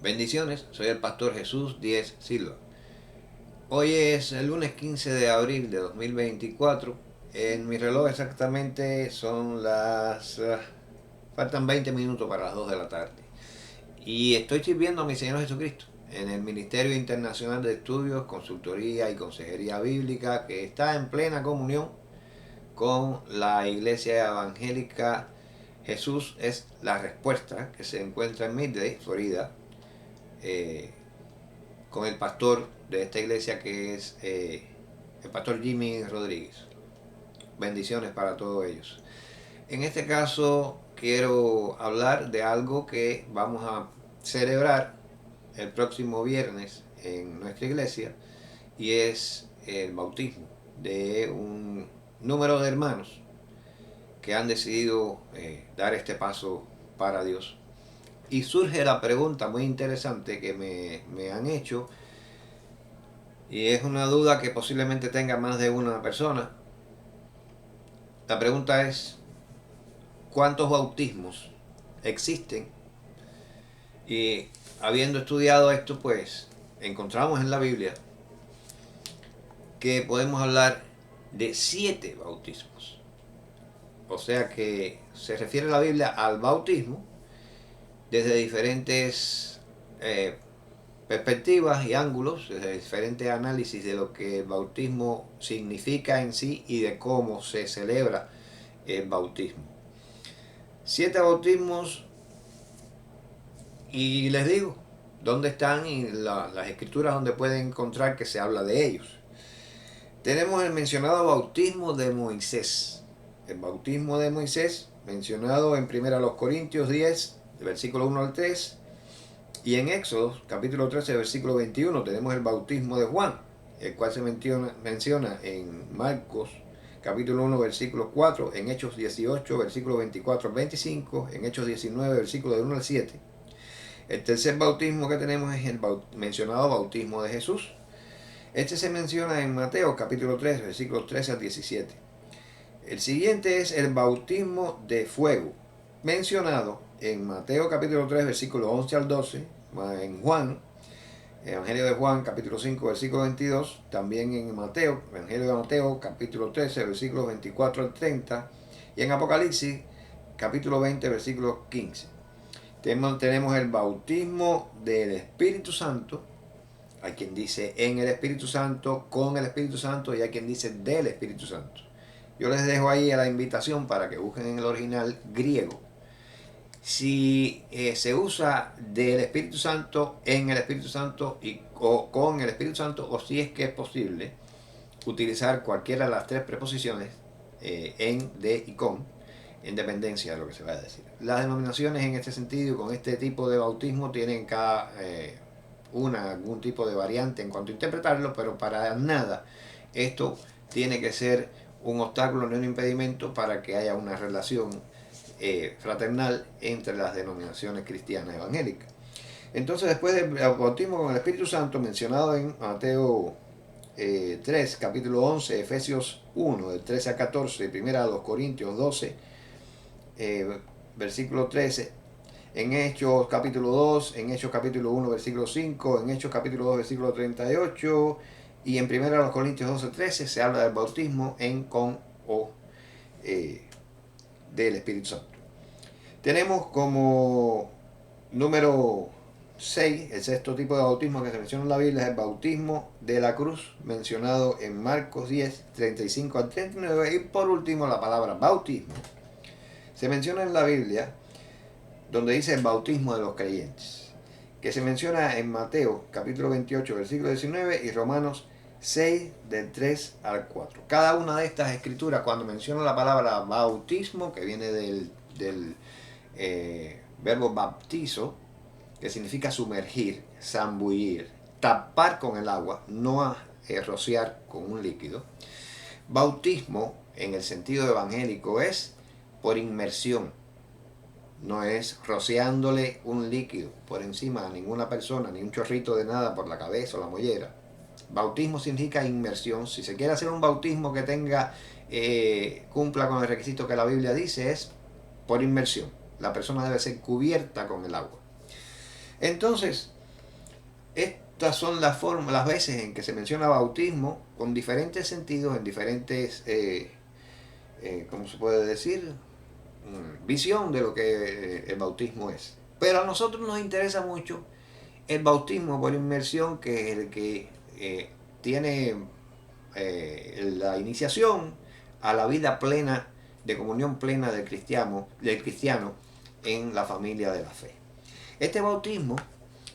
Bendiciones, soy el pastor Jesús Díez Silva. Hoy es el lunes 15 de abril de 2024. En mi reloj exactamente son faltan 20 minutos para las 2 de la tarde. Y estoy sirviendo a mi Señor Jesucristo en el Ministerio Internacional de Estudios, Consultoría y Consejería Bíblica, que está en plena comunión con la Iglesia Evangélica Jesús es la Respuesta, que se encuentra en Midday, Florida, con el pastor de esta iglesia, que es el pastor Jimmy Rodríguez. Bendiciones para todos ellos. En este caso quiero hablar de algo que vamos a celebrar el próximo viernes en nuestra iglesia, y es el bautismo de un número de hermanos que han decidido dar este paso para Dios. Y surge la pregunta muy interesante que me han hecho, y es una duda que posiblemente tenga más de una persona. La pregunta es: ¿cuántos bautismos existen? Y habiendo estudiado esto, pues encontramos en la Biblia que podemos hablar de 7 bautismos. O sea que se refiere la Biblia al bautismo desde diferentes perspectivas y ángulos, desde diferentes análisis de lo que el bautismo significa en sí y de cómo se celebra el bautismo. 7 bautismos, y les digo dónde están y las escrituras donde pueden encontrar que se habla de ellos. Tenemos el mencionado bautismo de Moisés. El bautismo de Moisés, mencionado en 1 Corintios 10, versículo 1 al 3, y en Éxodo, capítulo 13, versículo 21, tenemos el bautismo de Juan, el cual se menciona en Marcos, capítulo 1, versículo 4, en Hechos 18, versículo 24 al 25, en Hechos 19, versículo de 1 al 7. El tercer bautismo que tenemos es el mencionado bautismo de Jesús. Este se menciona en Mateo, capítulo 3, versículos 13 al 17. El siguiente es el bautismo de fuego, mencionado en Mateo capítulo 3, versículos 11 al 12, en Juan, Evangelio de Juan, capítulo 5, versículo 22, también en Mateo, Evangelio de Mateo, capítulo 13, versículos 24 al 30, y en Apocalipsis, capítulo 20, versículo 15. Tenemos el bautismo del Espíritu Santo. Hay quien dice en el Espíritu Santo, con el Espíritu Santo, y hay quien dice del Espíritu Santo. Yo les dejo ahí a la invitación para que busquen en el original griego si se usa del Espíritu Santo, en el Espíritu Santo o con el Espíritu Santo, o si es que es posible utilizar cualquiera de las 3 preposiciones, en, de y con, en dependencia de lo que se vaya a decir. Las denominaciones en este sentido, con este tipo de bautismo, tienen cada algún tipo de variante en cuanto a interpretarlo, pero para nada esto tiene que ser un obstáculo ni un impedimento para que haya una relación fraternal entre las denominaciones cristianas evangélicas. Entonces, después del bautismo con el Espíritu Santo, mencionado en Mateo 3, capítulo 11, Efesios 1, del 13 a 14, primera a los Corintios 12, versículo 13, en Hechos capítulo 2, en Hechos capítulo 1, versículo 5, en Hechos capítulo 2, versículo 38, y en 1 Corintios 12, 13 se habla del bautismo en, con o del Espíritu Santo. Tenemos como número 6, el sexto tipo de bautismo que se menciona en la Biblia, es el bautismo de la cruz, mencionado en Marcos 10, 35 al 39, y por último la palabra bautismo se menciona en la Biblia donde dice el bautismo de los creyentes, que se menciona en Mateo capítulo 28, versículo 19, y Romanos 6, del 3 al 4. Cada una de estas escrituras, cuando menciona la palabra bautismo, que viene del verbo baptizo, que significa sumergir, zambullir, tapar con el agua, no rociar con un líquido. Bautismo, en el sentido evangélico, es por inmersión. No es rociándole un líquido por encima a ninguna persona, ni un chorrito de nada por la cabeza o la mollera. Bautismo significa inmersión. Si se quiere hacer un bautismo que cumpla con el requisito que la Biblia dice, es por inmersión. La persona debe ser cubierta con el agua. Entonces, estas son las formas, las veces en que se menciona bautismo con diferentes sentidos, en diferentes, ¿cómo se puede decir? Visión de lo que el bautismo es. Pero a nosotros nos interesa mucho el bautismo por inmersión, que es el que tiene la iniciación a la vida plena, de comunión plena del cristiano en la familia de la fe. Este bautismo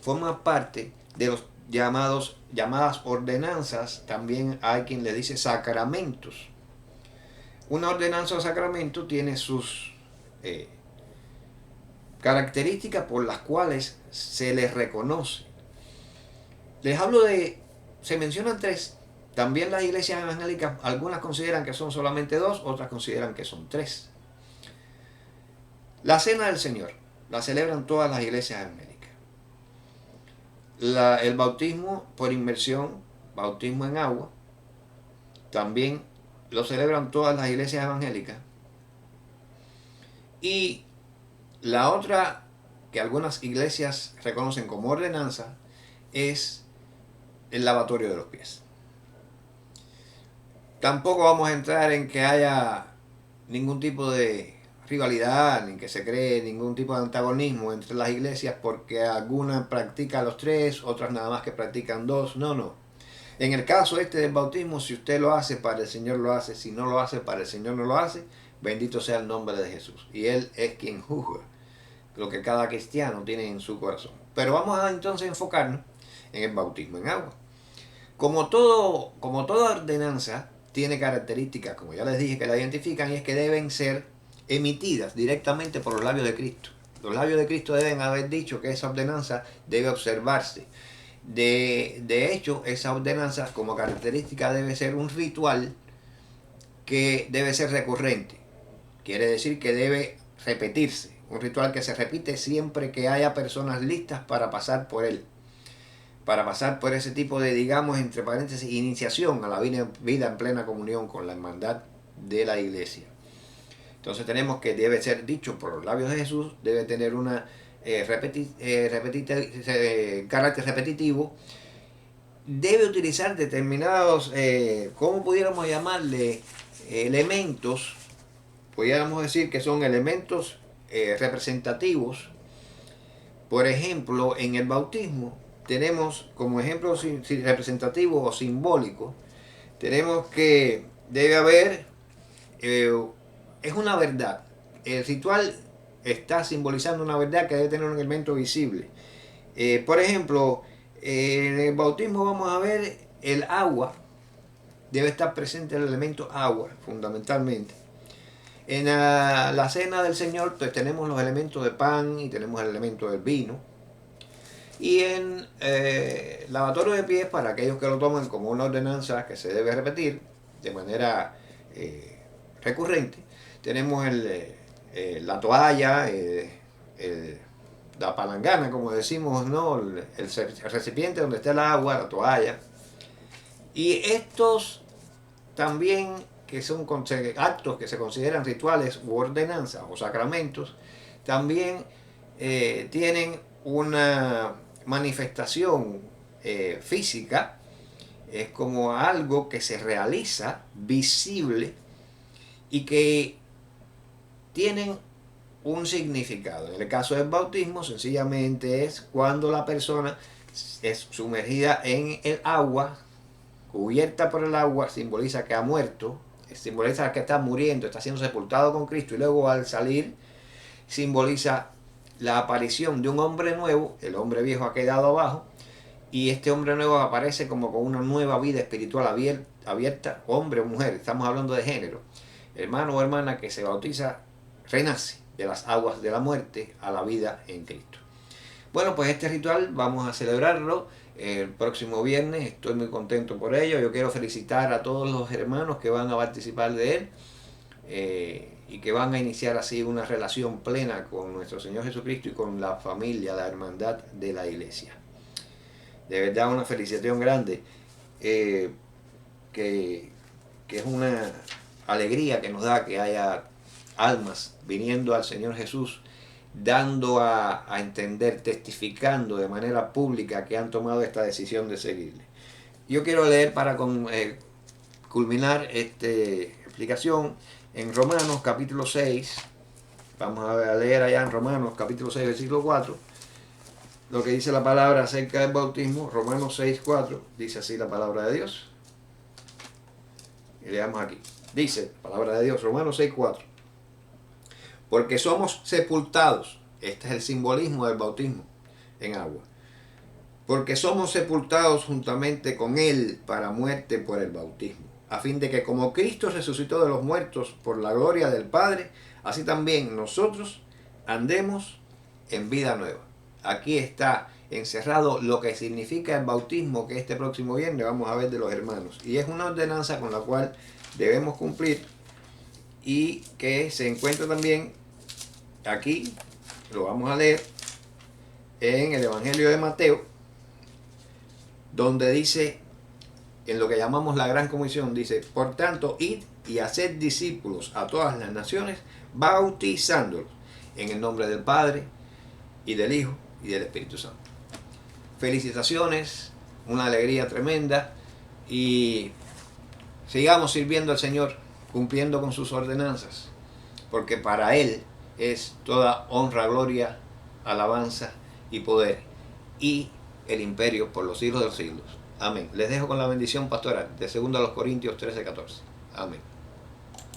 forma parte de los llamadas ordenanzas. También hay quien le dice sacramentos. Una ordenanza o sacramento tiene sus características por las cuales se les reconoce. Les hablo se mencionan tres. También las iglesias evangélicas, algunas consideran que son solamente dos, otras consideran que son tres. La Cena del Señor la celebran todas las iglesias evangélicas. El bautismo por inmersión, bautismo en agua, también lo celebran todas las iglesias evangélicas. Y la otra que algunas iglesias reconocen como ordenanza es el lavatorio de los pies. Tampoco vamos a entrar en que haya ningún tipo de rivalidad, ni que se cree ningún tipo de antagonismo entre las iglesias porque algunas practican los tres, otras nada más que practican dos. No. En el caso este del bautismo, si usted lo hace, para el Señor lo hace. Si no lo hace, para el Señor no lo hace. Bendito sea el nombre de Jesús. Y Él es quien juzga lo que cada cristiano tiene en su corazón. Pero vamos a entonces enfocarnos en el bautismo en agua. Como toda ordenanza, tiene características, como ya les dije, que la identifican, y es que deben ser emitidas directamente por los labios de Cristo. Los labios de Cristo deben haber dicho que esa ordenanza debe observarse. De hecho, esa ordenanza como característica debe ser un ritual que debe ser recurrente. Quiere decir que debe repetirse. Un ritual que se repite siempre que haya personas listas para pasar por él. Para pasar por ese tipo de, digamos, entre paréntesis, iniciación a la vida en plena comunión con la hermandad de la iglesia. Entonces tenemos que debe ser dicho por los labios de Jesús, debe tener una carácter repetitivo, debe utilizar determinados, ¿cómo pudiéramos llamarle? Elementos, pudiéramos decir que son elementos representativos. Por ejemplo, en el bautismo tenemos como ejemplo representativo o simbólico, tenemos que debe haber, es una verdad. El ritual está simbolizando una verdad que debe tener un elemento visible. Por ejemplo, en el bautismo vamos a ver el agua, debe estar presente el elemento agua, fundamentalmente. En la cena del Señor, pues tenemos los elementos de pan y tenemos el elemento del vino. Y en lavatorio de pies, para aquellos que lo toman como una ordenanza que se debe repetir de manera recurrente, tenemos la toalla, la palangana, como decimos, ¿no? El recipiente donde está el agua, la toalla. Y estos también, que son actos que se consideran rituales u ordenanzas o sacramentos, también tienen una manifestación física. Es como algo que se realiza visible y que tienen un significado. En el caso del bautismo, sencillamente es cuando la persona es sumergida en el agua, cubierta por el agua, simboliza que ha muerto, simboliza que está muriendo, está siendo sepultado con Cristo, y luego al salir simboliza la aparición de un hombre nuevo. El hombre viejo ha quedado abajo y este hombre nuevo aparece como con una nueva vida espiritual abierta, hombre o mujer, estamos hablando de género. Hermano o hermana que se bautiza renace de las aguas de la muerte a la vida en Cristo. Bueno, pues este ritual vamos a celebrarlo el próximo viernes. Estoy muy contento por ello. Yo quiero felicitar a todos los hermanos que van a participar de él y que van a iniciar así una relación plena con nuestro Señor Jesucristo y con la familia, la hermandad de la iglesia. De verdad, una felicitación grande, que es una alegría que nos da que haya almas viniendo al Señor Jesús dando a entender, testificando de manera pública que han tomado esta decisión de seguirle. Yo quiero leer para culminar esta explicación en Romanos capítulo 6. Vamos a leer allá en Romanos capítulo 6, versículo 4, lo que dice la palabra acerca del bautismo. Romanos 6, 4, dice así la palabra de Dios. Y leamos aquí. Dice la palabra de Dios, Romanos 6, 4. Porque somos sepultados. Este es el simbolismo del bautismo en agua. Porque somos sepultados juntamente con Él para muerte por el bautismo, a fin de que como Cristo resucitó de los muertos por la gloria del Padre, así también nosotros andemos en vida nueva. Aquí está encerrado lo que significa el bautismo, que este próximo viernes vamos a ver de los hermanos. Y es una ordenanza con la cual debemos cumplir y que se encuentra también aquí, lo vamos a leer en el Evangelio de Mateo, donde dice, en lo que llamamos la Gran Comisión, dice: por tanto, id y haced discípulos a todas las naciones, bautizándolos en el nombre del Padre, y del Hijo, y del Espíritu Santo. Felicitaciones, una alegría tremenda, y sigamos sirviendo al Señor, cumpliendo con sus ordenanzas, porque para Él es toda honra, gloria, alabanza y poder, y el imperio por los siglos de los siglos. Amén. Les dejo con la bendición pastoral de 2 Corintios 13:14. Amén.